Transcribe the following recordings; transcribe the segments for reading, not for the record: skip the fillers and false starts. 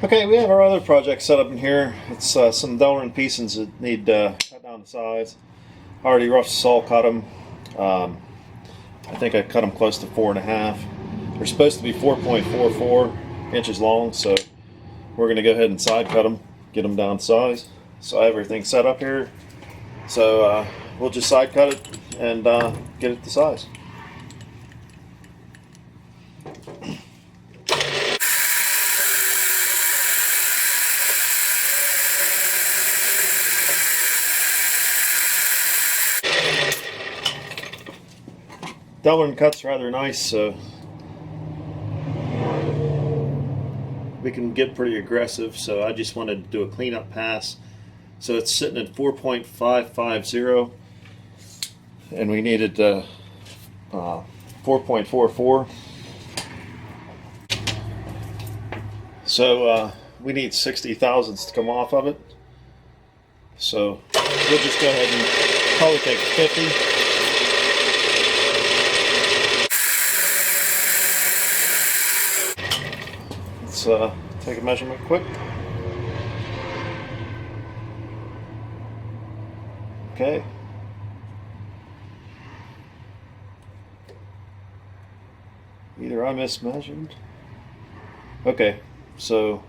Okay, we have our other project set up in here. It's some Delrin pieces that need cut down to size. I already rough saw cut them. I think I cut them close to 4.5. They're supposed to be 4.44 inches long, so we're going to go ahead and side cut them, get them down to size. So I have everything set up here. So we'll just side cut it and get it to size. Delrin cut's rather nice, so we can get pretty aggressive. So I just wanted to do a cleanup pass. So it's sitting at 4.550, and we needed 4.44. So we need 60 thousandths to come off of it. So we'll just go ahead and probably take 50. Let's take a measurement quick. Okay. Either I mismeasured. Okay, so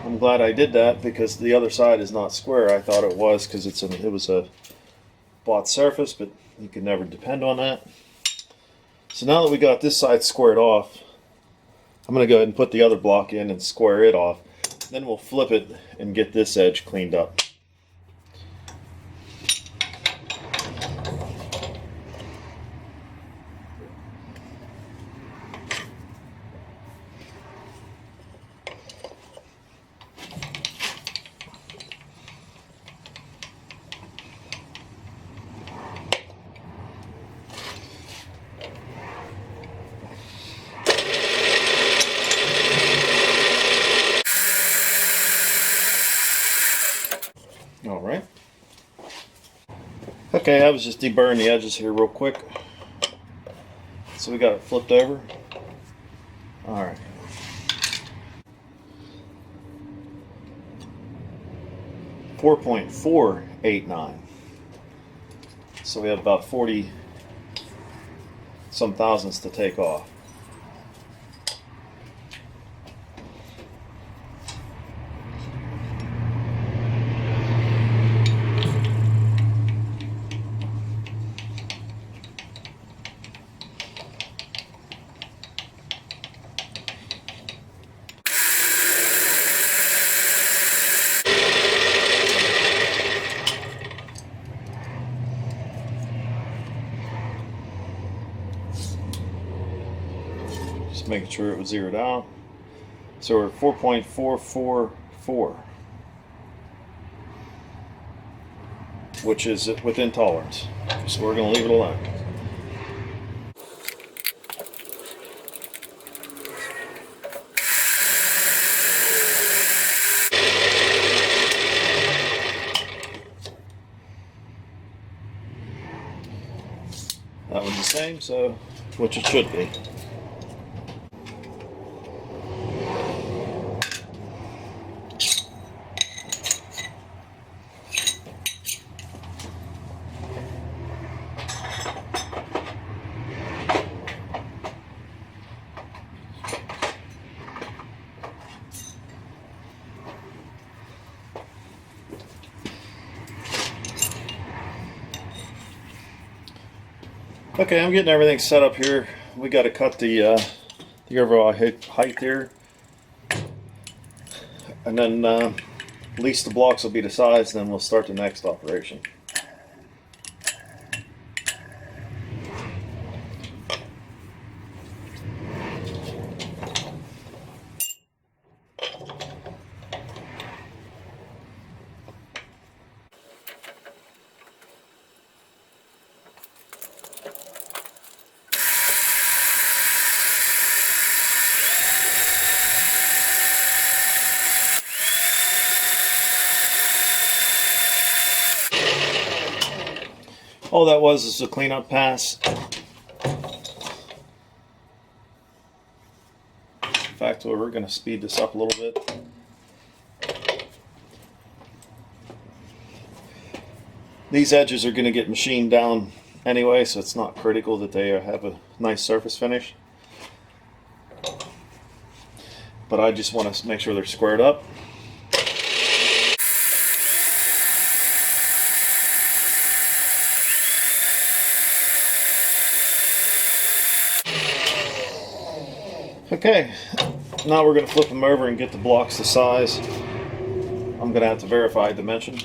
I'm glad I did that because the other side is not square. I thought it was because it was a flat surface, but you can never depend on that. So now that we got this side squared off, I'm going to go ahead and put the other block in and square it off. Then we'll flip it and get this edge cleaned up. Alright. Okay, I was just deburring the edges here real quick. So we got it flipped over. Alright. .489. So we have about 40 some thousandths to take off. Just making sure it was zeroed out. So we're at 4.444, which is within tolerance. So we're going to leave it alone. That one's the same, so which it should be. Okay, I'm getting everything set up here. We got to cut the overall height here, and then at least the blocks will be the size. Then we'll start the next operation. All that was is a cleanup pass. In fact, we're going to speed this up a little bit. These edges are going to get machined down anyway, so it's not critical that they have a nice surface finish. But I just want to make sure they're squared up. Okay, now we're going to flip them over and get the blocks the size. I'm going to have to verify dimension.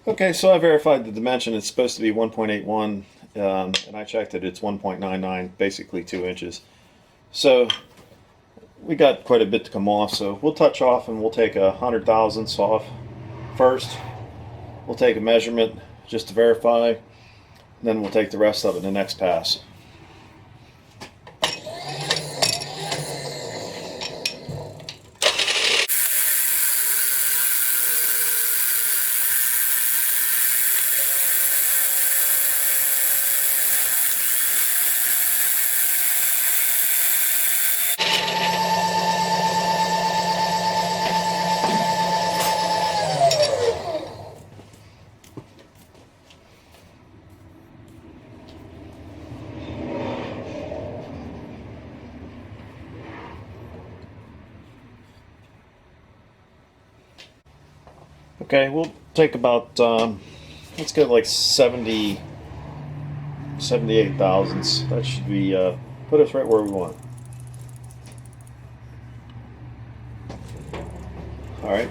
Okay, so I verified the dimension. It's supposed to be 1.81, and I checked it. It's 1.99, basically 2 inches. So we got quite a bit to come off. So we'll touch off, and we'll take 100 thousandths off first. We'll take a measurement just to verify. Then we'll take the rest of it in the next pass. Okay, we'll take about, let's get like 78 thousandths. That should be, put us right where we want. All right.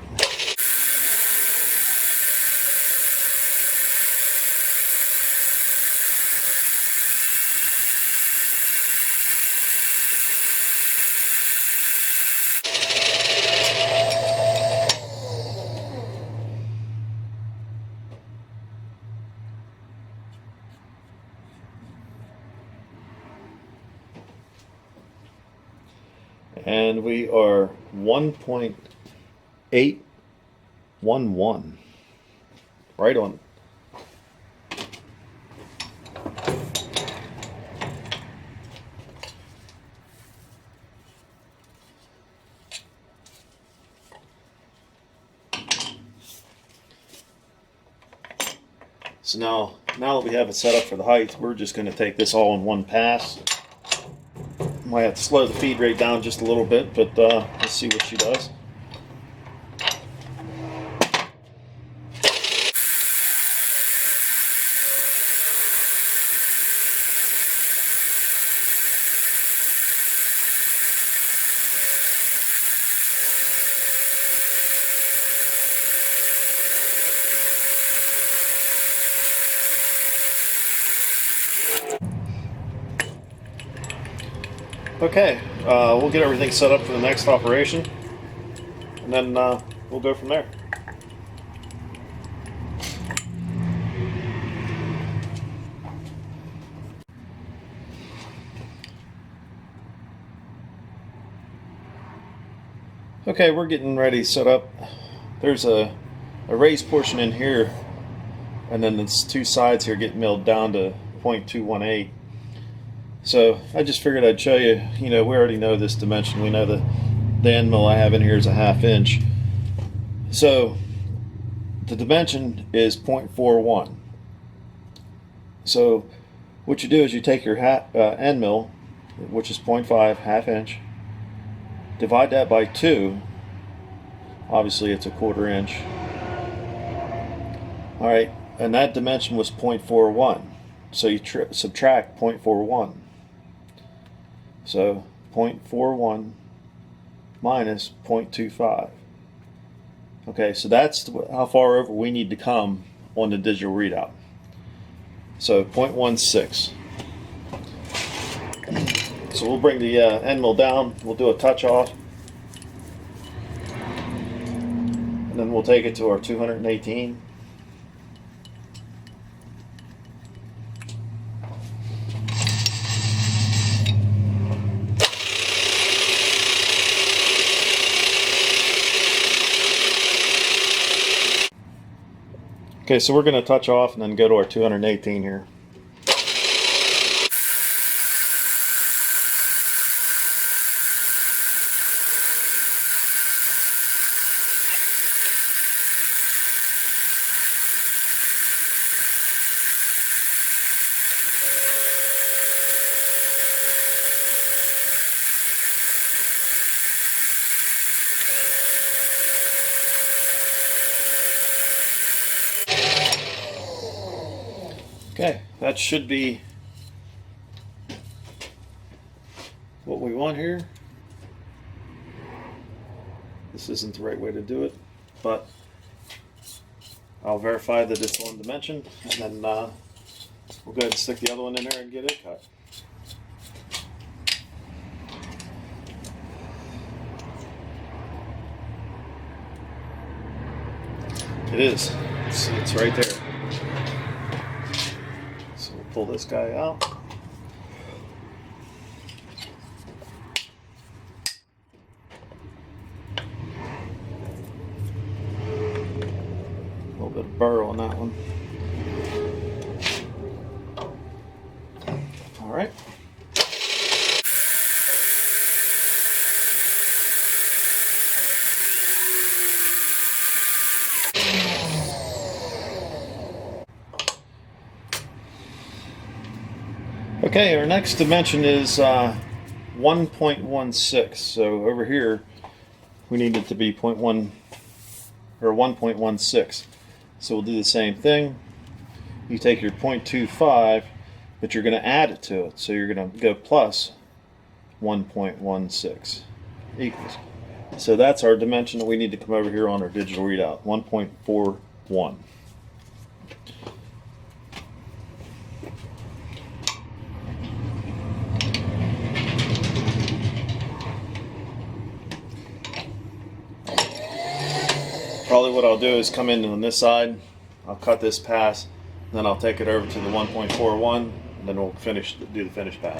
And we are 1.811. Right on. So now that we have it set up for the height, we're just going to take this all in one pass. Might have to slow the feed rate down just a little bit, but let's see what she does. Okay, we'll get everything set up for the next operation, and then we'll go from there. Okay, we're getting ready to set up. There's a raised portion in here, and then it's two sides here get milled down to 0.218. So I just figured I'd show you, we already know this dimension. We know the end mill I have in here is a 1/2 inch. So the dimension is 0.41. So what you do is you take your end mill, which is 0.5, 1/2 inch, divide that by 2. Obviously it's a 1/4 inch. All right, and that dimension was 0.41. So you subtract 0.41. So 0.41 minus 0.25. Okay, so that's how far over we need to come on the digital readout. So 0.16. So we'll bring the end mill down. We'll do a touch off. And then we'll take it to our 218. Okay, so we're going to touch off and then go to our 218 here. that should be what we want here. This isn't the right way to do it, but I'll verify that it's one dimension, and then we'll go ahead and stick the other one in there and get it cut. It is. It's right there. So we'll pull this guy out. A little bit of burr on that one. All right. Okay, our next dimension is 1.16. So over here, we need it to be 0.1 or 1.16. So we'll do the same thing. You take your 0.25, but you're going to add it to it. So you're going to go plus 1.16 equals. So that's our dimension that we need to come over here on our digital readout, 1.41. Probably what I'll do is come in on this side, I'll cut this pass, then I'll take it over to the 1.41, and then we'll do the finish pass.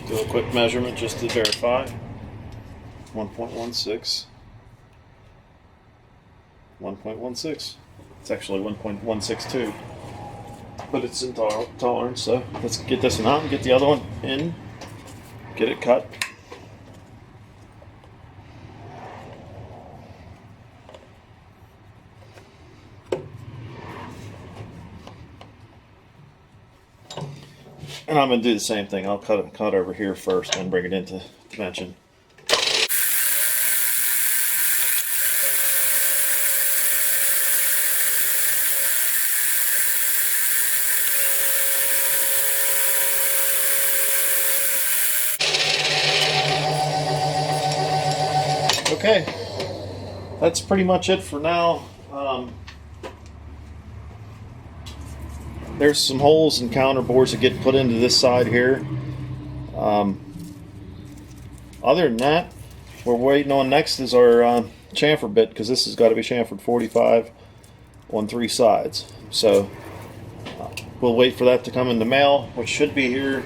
Do a quick measurement just to verify. 1.16. 1.16. It's actually 1.162, but it's in tolerance. So let's get this one out and get the other one in. Get it cut. And I'm going to do the same thing. I'll cut over here first and bring it into dimension. Okay, that's pretty much it for now. There's some holes and counter boards that get put into this side here. Other than that, we're waiting on next is our chamfer bit, because this has got to be chamfered 45 on 3 sides. So we'll wait for that to come in the mail, which should be here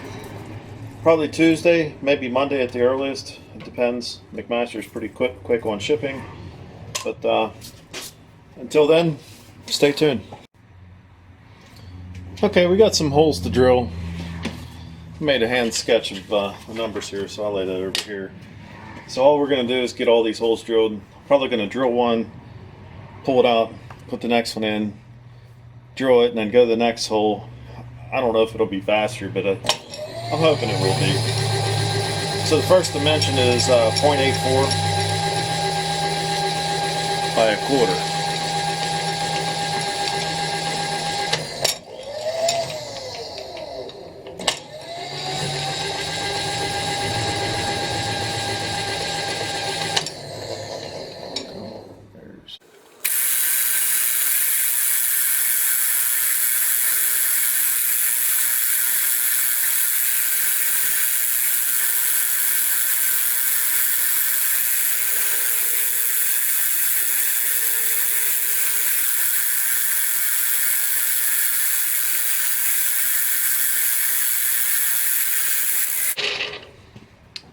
probably Tuesday, maybe Monday at the earliest. It depends. McMaster's pretty quick on shipping. But until then, stay tuned. Okay, we got some holes to drill. Made a hand sketch of the numbers here, so I'll lay that over here. So all we're going to do is get all these holes drilled. Probably going to drill one, pull it out, put the next one in, drill it, and then go to the next hole. I don't know if it'll be faster, but I'm hoping it will be. So the first dimension is 0.84 by a quarter.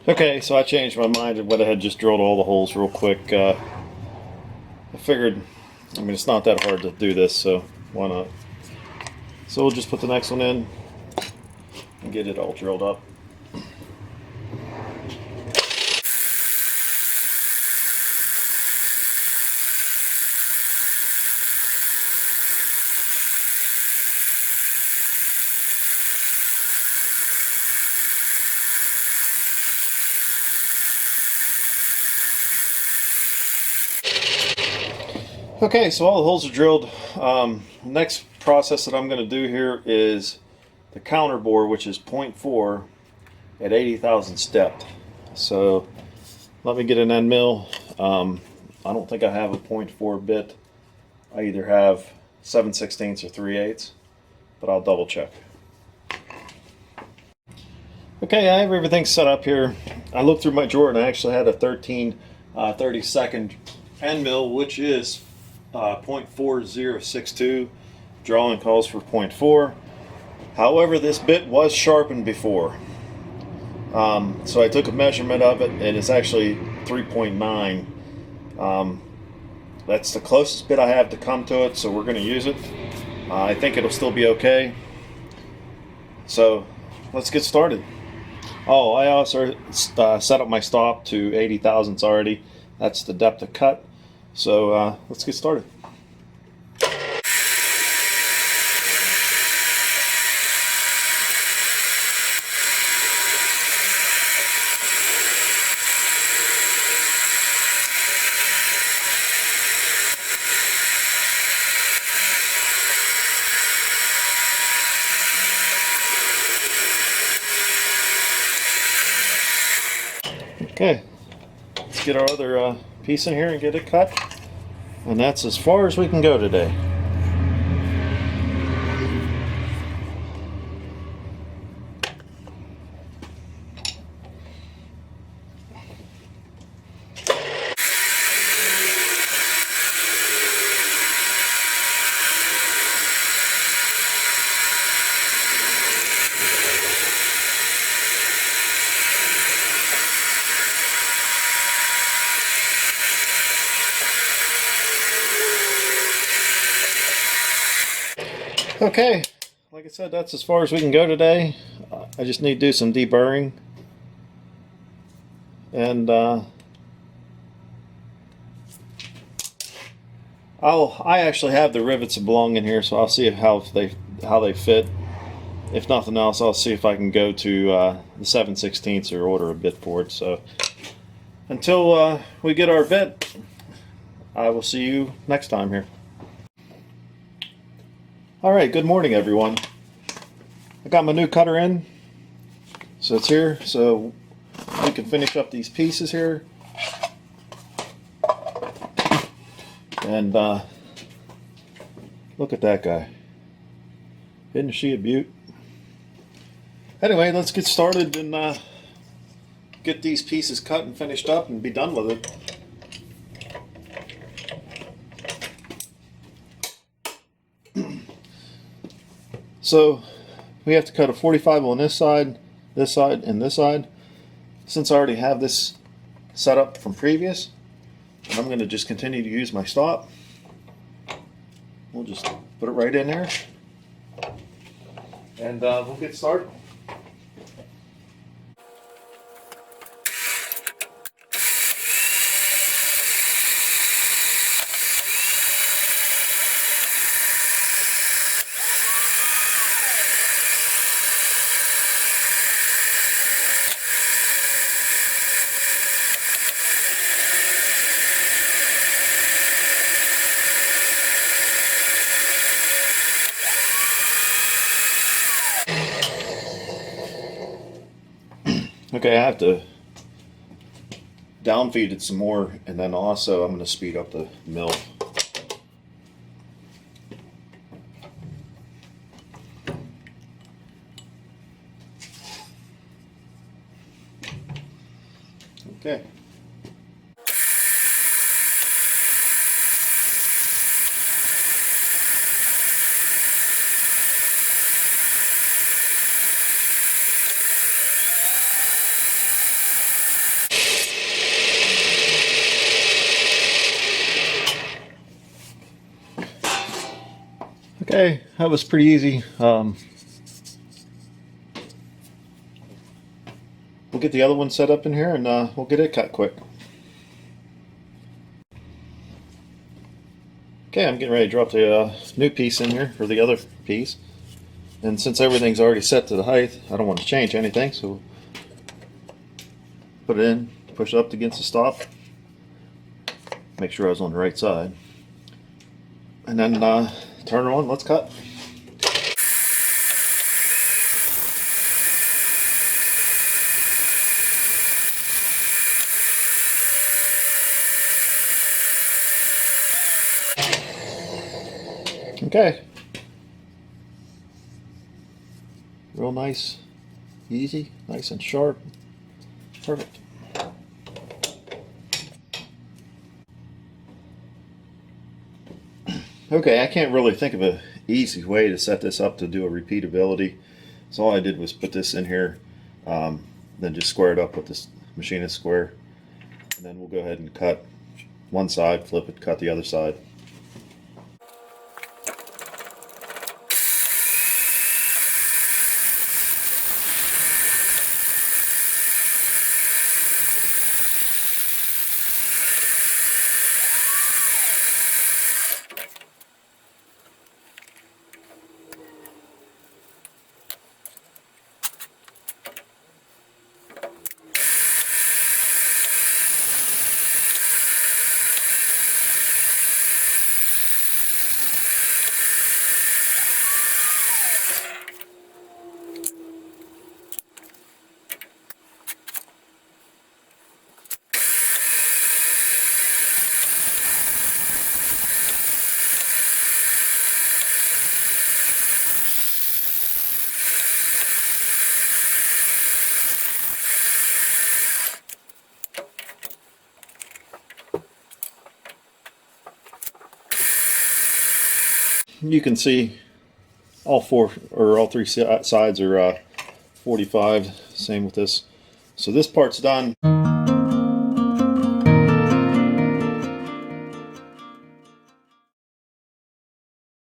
Okay, so I changed my mind and went ahead and just drilled all the holes real quick. I figured, I mean, it's not that hard to do this, so why not? So we'll just put the next one in and get it all drilled up. Okay, so all the holes are drilled. Next process that I'm going to do here is the counter bore, which is 0.4 at 80,000 stepped. So let me get an end mill. I don't think I have a 0.4 bit. I either have 7/16 or 3/8, but I'll double check. Okay, I have everything set up here. I looked through my drawer and I actually had a 13/32 end mill, which is 0.4062. Drawing calls for 0.4. However, this bit was sharpened before. So I took a measurement of it and it's actually 3.9. That's the closest bit I have to come to it, so we're going to use it. I think it'll still be okay. So let's get started. Oh, I also set up my stop to 80 thousandths already. That's the depth of cut. So let's get started. Okay, let's get our other piece in here and get it cut. And that's as far as we can go today. Okay, like I said, that's as far as we can go today. I just need to do some deburring. And I actually have the rivets that belong in here, so I'll see how they fit. If nothing else, I'll see if I can go to the 7/16 or order a bit for it. So until we get our bit, I will see you next time here. Alright, good morning everyone. I got my new cutter in, so it's here, so we can finish up these pieces here. And look at that guy. Isn't she a beaut? Anyway, let's get started and get these pieces cut and finished up and be done with it. So we have to cut a 45 on this side, and this side. Since I already have this set up from previous, I'm going to just continue to use my stop. We'll just put it right in there, and we'll get started. Okay, I have to downfeed it some more, and then also I'm going to speed up the mill. Okay. Okay, that was pretty easy. We'll get the other one set up in here and we'll get it cut quick. Okay, I'm getting ready to drop the new piece in here, or the other piece. And since everything's already set to the height, I don't want to change anything, so put it in, push it up against the stop, make sure I was on the right side. and then turn it on. Let's cut. Okay. Real nice, easy, nice and sharp. Perfect. Okay, I can't really think of an easy way to set this up to do a repeatability. So all I did was put this in here, then just square it up with this machinist square. And then we'll go ahead and cut one side, flip it, cut the other side. You can see all three sides are 45. Same with this. So this part's done.